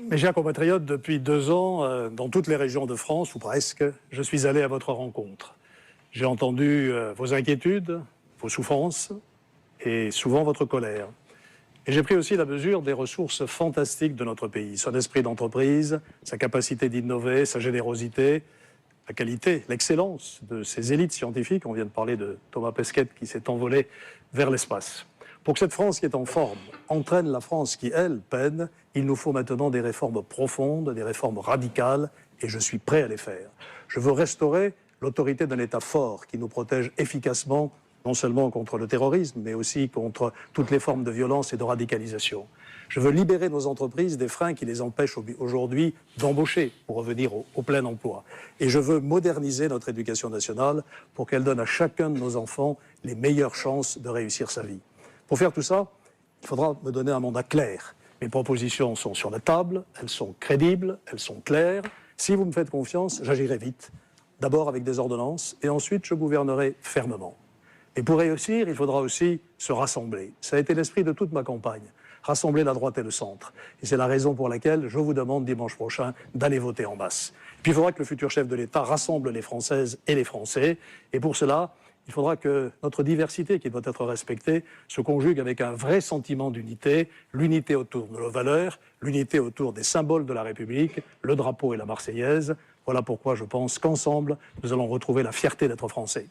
Mes chers compatriotes, depuis 2 ans, dans toutes les régions de France, ou presque, je suis allé à votre rencontre. J'ai entendu vos inquiétudes, vos souffrances et souvent votre colère. Et j'ai pris aussi la mesure des ressources fantastiques de notre pays, son esprit d'entreprise, sa capacité d'innover, sa générosité, la qualité, l'excellence de ces élites scientifiques. On vient de parler de Thomas Pesquet qui s'est envolé vers l'espace. Pour que cette France qui est en forme entraîne la France qui, elle, peine, il nous faut maintenant des réformes profondes, des réformes radicales, et je suis prêt à les faire. Je veux restaurer l'autorité d'un État fort qui nous protège efficacement, non seulement contre le terrorisme, mais aussi contre toutes les formes de violence et de radicalisation. Je veux libérer nos entreprises des freins qui les empêchent aujourd'hui d'embaucher pour revenir au plein emploi. Et je veux moderniser notre éducation nationale pour qu'elle donne à chacun de nos enfants les meilleures chances de réussir sa vie. Pour faire tout ça, il faudra me donner un mandat clair. Mes propositions sont sur la table, elles sont crédibles, elles sont claires. Si vous me faites confiance, j'agirai vite. D'abord avec des ordonnances et ensuite je gouvernerai fermement. Et pour réussir, il faudra aussi se rassembler. Ça a été l'esprit de toute ma campagne. Rassembler la droite et le centre. Et c'est la raison pour laquelle je vous demande dimanche prochain d'aller voter en masse. Puis il faudra que le futur chef de l'État rassemble les Françaises et les Français. Et pour cela, il faudra que notre diversité, qui doit être respectée, se conjugue avec un vrai sentiment d'unité, l'unité autour de nos valeurs, l'unité autour des symboles de la République, le drapeau et la Marseillaise. Voilà pourquoi je pense qu'ensemble, nous allons retrouver la fierté d'être Français.